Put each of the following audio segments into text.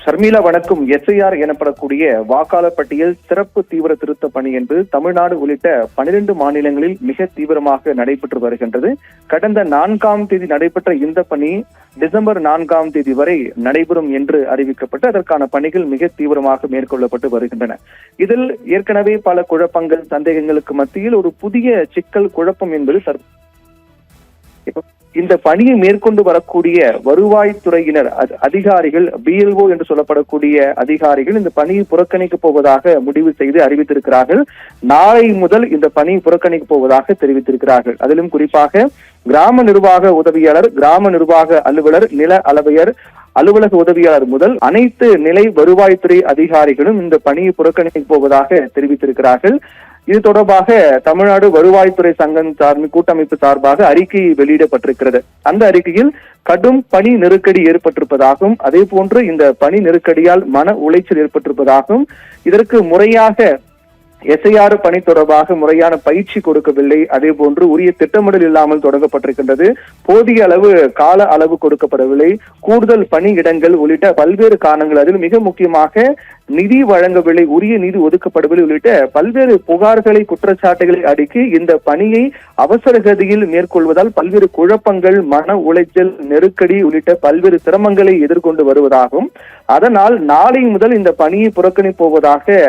ஷர்மிளா வணக்கம். எஸ்ஐஆர் எனப்படக்கூடிய வாக்காளர் பட்டியல் சிறப்பு தீவிர திருத்த பணி என்பது தமிழ்நாடு உள்ளிட்ட 12 மாநிலங்களில் மிக தீவிரமாக நடைபெற்று வருகின்றது. கடந்த 4ஆம் தேதி நடைபெற்ற இந்த பணி டிசம்பர் 4ஆம் தேதி வரை நடைபெறும் என்று அறிவிக்கப்பட்டு அதற்கான பணிகள் மிக தீவிரமாக மேற்கொள்ளப்பட்டு வருகின்றன. இதில் ஏற்கனவே பல குழப்பங்கள், சந்தேகங்களுக்கு மத்தியில் ஒரு புதிய சிக்கல், குழப்பம் என்பது இந்த பணியை மேற்கொண்டு வரக்கூடிய வருவாய்த்துறையினர் அதிகாரிகள், BLO என்று சொல்லப்படக்கூடிய அதிகாரிகள் இந்த பணியை புறக்கணிக்கப் போவதாக முடிவு செய்து அறிவித்திருக்கிறார்கள். நாளை முதல் இந்த பணியை புறக்கணிக்கப் போவதாக தெரிவித்திருக்கிறார்கள். அதிலும் குறிப்பாக கிராம நிர்வாக உதவியாளர், கிராம நிர்வாக அலுவலர், நில அளவையர், அலுவலக உதவியாளர் முதல் அனைத்து நிலை வருவாய்த்துறை அதிகாரிகளும் இந்த பணியை புறக்கணிக்கப் போவதாக தெரிவித்திருக்கிறார்கள். இது தொடர்பாக தமிழ்நாடு வருவாய்த்துறை சங்கம் கூட்டமைப்பு சார்பாக அறிக்கை வெளியிடப்பட்டிருக்கிறது. அந்த அறிக்கையில் கடும் பணி நெருக்கடி ஏற்பட்டிருப்பதாகவும், அதே போன்று இந்த பணி நெருக்கடியால் மன உளைச்சல் ஏற்பட்டிருப்பதாகவும், இதற்கு முறையாக எஸ்ஐஆர் பணி தொடர்பாக முறையான பயிற்சி கொடுக்கவில்லை, அதே போன்று உரிய திட்டமிடல் இல்லாமல் தொடங்கப்பட்டிருக்கின்றது, போதிய அளவு கால அளவு கொடுக்கப்படவில்லை, கூடுதல் பணி இடங்கள் உள்ளிட்ட பல்வேறு காரணங்கள், அதில் மிக முக்கியமாக நிதி வழங்கவில்லை, உரிய நிதி ஒதுக்கப்படவில்லை உள்ளிட்ட பல்வேறு புகார்களை, குற்றச்சாட்டுகளை அடுக்கி இந்த பணியை அவசர கதியில் மேற்கொள்வதால் பல்வேறு குழப்பங்கள், மன உளைச்சல், நெருக்கடி உள்ளிட்ட பல்வேறு சிரமங்களை எதிர்கொண்டு வருவதாகவும், அதனால் நாளை முதல் இந்த பணியை புறக்கணிப்போவதாக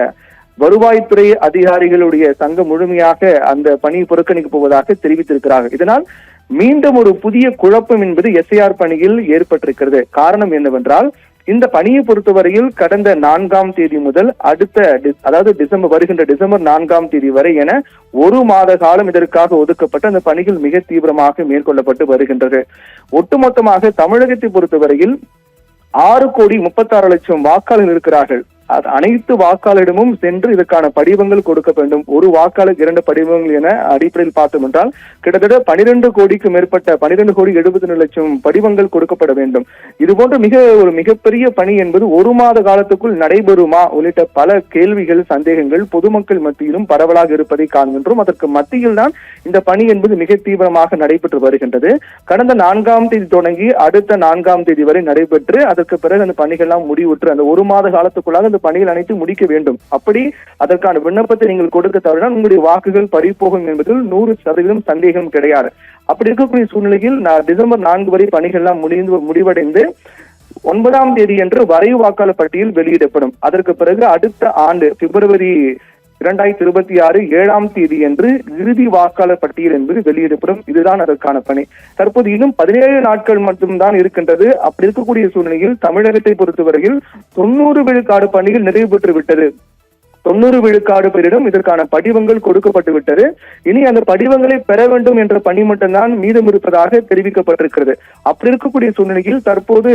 வருவாய்த்துறை அதிகாரிகளுடைய சங்கம் முழுமையாக அந்த பணியை புறக்கணிக்க போவதாக தெரிவித்திருக்கிறார்கள். இதனால் மீண்டும் ஒரு புதிய குழப்பம் என்பது எஸ்ஐஆர் பணியில் ஏற்பட்டிருக்கிறது. காரணம் என்னவென்றால், இந்த பணியை பொறுத்தவரையில் கடந்த 4ஆம் தேதி முதல் வருகின்ற டிசம்பர் 4ஆம் தேதி வரை என 1 மாத காலம் இதற்காக ஒதுக்கப்பட்டு அந்த பணிகள் மிக தீவிரமாக மேற்கொள்ளப்பட்டு வருகின்றது. ஒட்டுமொத்தமாக தமிழகத்தை பொறுத்தவரையில் 6,36,00,000 வாக்காளர்கள் இருக்கிறார்கள். அனைத்து வாக்காளரிடமும் சென்று இதற்கான படிவங்கள் கொடுக்க வேண்டும். ஒரு வாக்காளர் 2 படிவங்கள் என அடிப்படையில் பார்த்தோம் என்றால் கிட்டத்தட்ட 12 கோடிக்கு மேற்பட்ட 12,72,00,000 படிவங்கள் கொடுக்கப்பட வேண்டும். இதுபோன்ற மிகப்பெரிய பணி என்பது 1 மாத காலத்துக்குள் நடைபெறுமா உள்ளிட்ட பல கேள்விகள், சந்தேகங்கள் பொதுமக்கள் மத்தியிலும் பரவலாக இருப்பதை காண்கின்றோம். அதற்கு மத்தியில் தான் இந்த பணி என்பது மிக தீவிரமாக நடைபெற்று வருகின்றது. கடந்த 4ஆம் தேதி தொடங்கி அடுத்த 4ஆம் தேதி வரை நடைபெற்று அதற்கு பிறகு அந்த பணிகள்லாம் முடிவுற்று அந்த 1 மாத காலத்துக்குள்ளாக பணிகள் அனைத்து முடிக்க வேண்டும். அப்படி அதற்கான விண்ணப்பத்தை நீங்கள் கொடுக்க தவறினால் உங்களுடைய வாக்குகள் பறிபோகும் என்பதில் 100% சந்தேகம் கிடையாது. அப்படி இருக்கக்கூடிய சூழ்நிலையில் டிசம்பர் 4 வரை பணிகள் எல்லாம் முடிவடைந்து 9ஆம் தேதி என்று வரைவு வாக்காளர் பட்டியல் வெளியிடப்படும். அதற்கு பிறகு அடுத்த ஆண்டு பிப்ரவரி 2026 7ஆம் தேதி என்று இறுதி வாக்காளர் பட்டியல் என்பது வெளியிடப்படும். இதுதான் அதற்கான பணி. தற்போது இன்னும் 17 நாட்கள் மட்டும்தான் இருக்கின்றது. அப்படி இருக்கக்கூடிய சூழ்நிலையில் தமிழகத்தை பொறுத்தவரையில் 90 விழுக்காடு பணிகள் நிறைவு பெற்று விட்டது. 90 விழுக்காடு பேரிடம் இதற்கான படிவங்கள் கொடுக்கப்பட்டு விட்டது. இனி அந்த படிவங்களை பெற வேண்டும் என்ற பணி மட்டும்தான் மீதம் இருப்பதாக தெரிவிக்கப்பட்டிருக்கிறது. அப்படி இருக்கக்கூடிய சூழ்நிலையில் தற்போது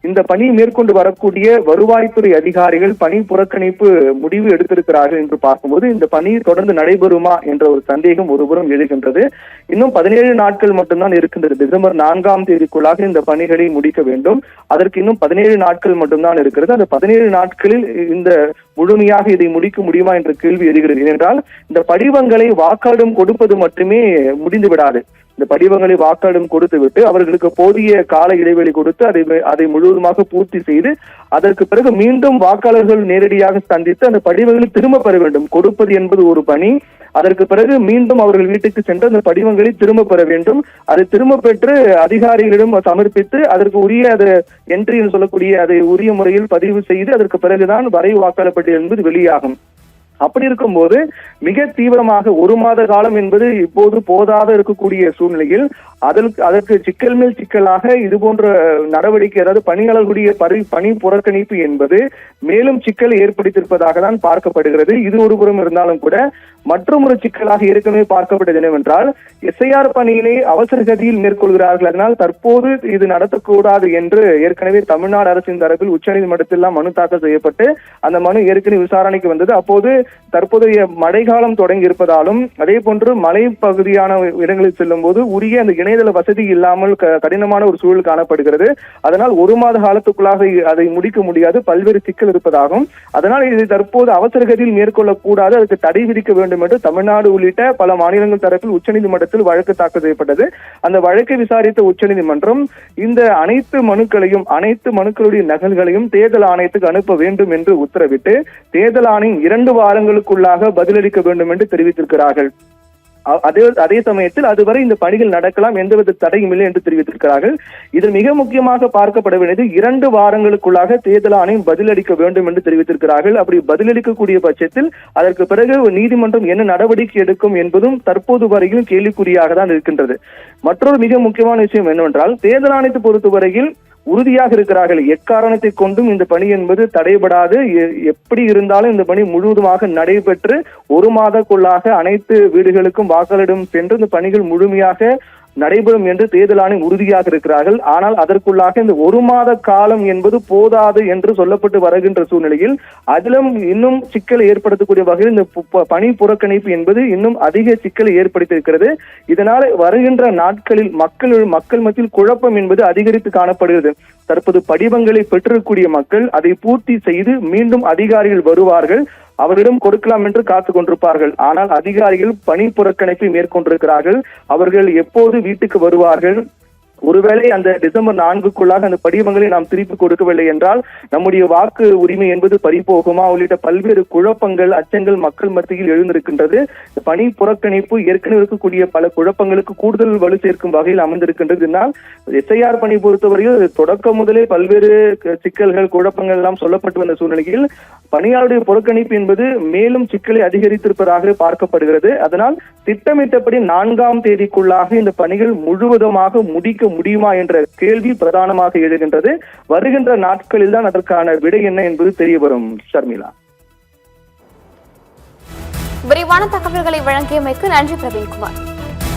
இந்த பணியை மேற்கொண்டு வரக்கூடிய வருவாய்த்துறை அதிகாரிகள் பணி புறக்கணிப்பு முடிவு எடுத்திருக்கிறார்கள் என்று பார்க்கும்போது இந்த பணி தொடர்ந்து நடைபெறுமா என்ற ஒரு சந்தேகம் ஒருபுறம் எழுகின்றது. இன்னும் 17 நாட்கள் மட்டும்தான் இருக்கின்றது. டிசம்பர் 4ஆம் தேதிக்குள்ளாக இந்த பணிகளை முடிக்க வேண்டும். அதற்கு இன்னும் 17 நாட்கள் மட்டும்தான் இருக்கிறது. அந்த 17 நாட்களில் இந்த முழுமையாக இதை முடிக்க முடியுமா என்ற கேள்வி எழுகிறது. ஏனென்றால் இந்த படிவங்களை வாக்காளரிடம் கொடுப்பது மட்டுமே முடிந்து விடாது. இந்த படிவங்களை வாக்காளரிடம் கொடுத்துவிட்டு அவர்களுக்கு போதிய கால இடைவெளி கொடுத்து அதை முழுவதுமாக பூர்த்தி செய்து அதற்கு பிறகு மீண்டும் வாக்காளர்கள் நேரடியாக சந்தித்து அந்த படிவங்களை திரும்ப பெற வேண்டும். கொடுப்பது என்பது ஒரு பணி. அதற்கு பிறகு மீண்டும் அவர்கள் வீட்டுக்கு சென்று அந்த படிவங்களை திரும்ப பெற வேண்டும். அதை திரும்ப பெற்று அதிகாரிகளிடம் சமர்ப்பித்து அதற்கு உரிய என்ட்ரி என்று சொல்லக்கூடிய அதை உரிய முறையில் பதிவு செய்து அதற்கு பிறகுதான் வரைவு வாக்காளர் பட்டியல் என்பது வெளியாகும். அப்படி இருக்கும்போது மிக தீவிரமாக 1 மாத காலம் என்பது இப்போது போதாத இருக்கக்கூடிய சூழ்நிலையில் அதற்கு சிக்கல் மேல் சிக்கலாக இது போன்ற நடவடிக்கை, அதாவது பணியாளர்களுடைய பணி புறக்கணிப்பு என்பது மேலும் சிக்கலை ஏற்படுத்தியிருப்பதாக தான் பார்க்கப்படுகிறது. இது ஒருபுறம் இருந்தாலும் கூட மற்றொரு சிக்கலாக ஏற்கனவே பார்க்கப்பட்டது என்னவென்றால், எஸ்ஐஆர் பணியினை அவசர கதியில் மேற்கொள்கிறார்கள். அதனால் தற்போது இது நடத்தக்கூடாது என்று ஏற்கனவே தமிழ்நாடு அரசின் தரப்பில் உச்சநீதிமன்றத்தில் மனு தாக்கல் செய்யப்பட்டு அந்த மனு ஏற்கனவே விசாரணைக்கு வந்தது. அப்போது தற்போதைய மழைக்காலம் தொடங்கி இருப்பதாலும் அதே போன்று மலை பகுதியான இடங்களில் செல்லும் போது உரிய அந்த இணையதள வசதி இல்லாமல் கடினமான ஒரு சூழல் காணப்படுகிறது. அதனால் 1 மாத காலத்துக்குள்ளாக அதை முடிக்க முடியாது, பல்வேறு சிக்கல் இருப்பதாகும். அதனால் இது தற்போது அவசரகதியில் மேற்கொள்ளக்கூடாது, அதுக்கு தடை விதிக்க வேண்டும் என்று தமிழ்நாடு உள்ளிட்ட பல மாநிலங்கள் தரப்பில் உச்சநீதிமன்றத்தில் வழக்கு தாக்கல் செய்யப்பட்டது. அந்த வழக்கை விசாரித்த உச்சநீதிமன்றம் இந்த அனைத்து மனுக்களுடைய நகல்களையும் தேர்தல் ஆணையத்துக்கு அனுப்ப வேண்டும் என்று உத்தரவிட்டு தேர்தல் ஆணையம் 2 வாரங்களுக்குள்ளாக பதிலளிக்க வேண்டும் என்று தெரிவித்திருக்கிறார்கள். அதே சமயத்தில் அதுவரை இந்த பணிகள் நடக்கலாம், எந்தவித தடையும் இல்லை என்று தெரிவித்திருக்கிறார்கள். இதில் மிக முக்கியமாக பார்க்கப்பட வேண்டியது 2 வாரங்களுக்குள்ளாக தேர்தல் ஆணையம் பதிலளிக்க வேண்டும் என்று தெரிவித்திருக்கிறார்கள். அப்படி பதிலளிக்கக்கூடிய பட்சத்தில் அதற்கு பிறகு நீதிமன்றம் என்ன நடவடிக்கை எடுக்கும் என்பதும் தற்போது வரையில் கேள்விக்குறியாக தான் இருக்கின்றது. மற்றொரு மிக முக்கியமான விஷயம் என்னவென்றால் தேர்தல் ஆணையத்தை பொறுத்தவரையில் உறுதியாக இருக்கிறார்கள், எக்காரணத்தை கொண்டும் இந்த பணி என்பது தடைபடாது, எப்படி இருந்தாலும் இந்த பணி முழுவதுமாக நடைபெற்று 1 மாதக்குள்ளாக அனைத்து வீடுகளுக்கும் வாக்காளரிடம் சென்று இந்த பணிகள் முழுமையாக நடைபெறும் என்று தேர்தல் ஆணையம் உறுதியாக இருக்கிறார்கள். ஆனால் அதற்குள்ளாக இந்த 1 மாத காலம் என்பது போதாது என்று சொல்லப்பட்டு வருகின்ற சூழ்நிலையில் அதிலும் இன்னும் சிக்கலை ஏற்படுத்தக்கூடிய வகையில் இந்த பணி புறக்கணிப்பு என்பது இன்னும் அதிக சிக்கலை ஏற்படுத்தியிருக்கிறது. இதனால் வருகின்ற நாட்களில் மக்கள் மத்தியில் குழப்பம் என்பது அதிகரித்து காணப்படுகிறது. தற்போது படிவங்களை பெற்றிருக்கக்கூடிய மக்கள் அதை பூர்த்தி செய்து மீண்டும் அதிகாரிகள் வருவார்கள், அவரிடம் கொடுக்கலாம் என்று காத்துக் கொண்டிருப்பார்கள். ஆனால் அதிகாரிகள் பணி புறக்கணிப்பை மேற்கொண்டிருக்கிறார்கள். அவர்கள் எப்போது வீட்டுக்கு வருவார்கள், ஒருவேளை அந்த டிசம்பர் 4க்குள்ளாக அந்த படிவங்களை நாம் திருப்பி கொடுக்கவில்லை என்றால் நம்முடைய வாக்கு உரிமை என்பது பறிபோகுமா உள்ளிட்ட பல்வேறு குழப்பங்கள், அச்சங்கள் மக்கள் மத்தியில் எழுந்திருக்கின்றது. பணி புறக்கணிப்பு ஏற்கனவே இருக்கக்கூடிய பல குழப்பங்களுக்கு கூடுதல் வலு சேர்க்கும் வகையில் அமைந்திருக்கின்றது. எஸ்ஐஆர் பணி பொறுத்தவரையில் தொடக்கம் முதலே பல்வேறு சிக்கல்கள், குழப்பங்கள் எல்லாம் சொல்லப்பட்டு வந்த சூழ்நிலையில் பணியாளருடைய புறக்கணிப்பு என்பது மேலும் சிக்கலை அதிகரித்திருப்பதாக பார்க்கப்படுகிறது. அதனால் திட்டமிட்டபடி 4ஆம் தேதிக்குள்ளாக இந்த பணிகள் முழுவதுமாக முடிக்க முடியுமா என்ற கேள்வி பிரதானமாக எழுகின்றது. வருகின்ற நாட்களில் தான் அதற்கான விடை என்ன என்பது தெரிய வரும். ஷர்மிளா, விரிவான தகவல்களை வழங்கியமைக்கு நன்றி பிரவீன்குமார்.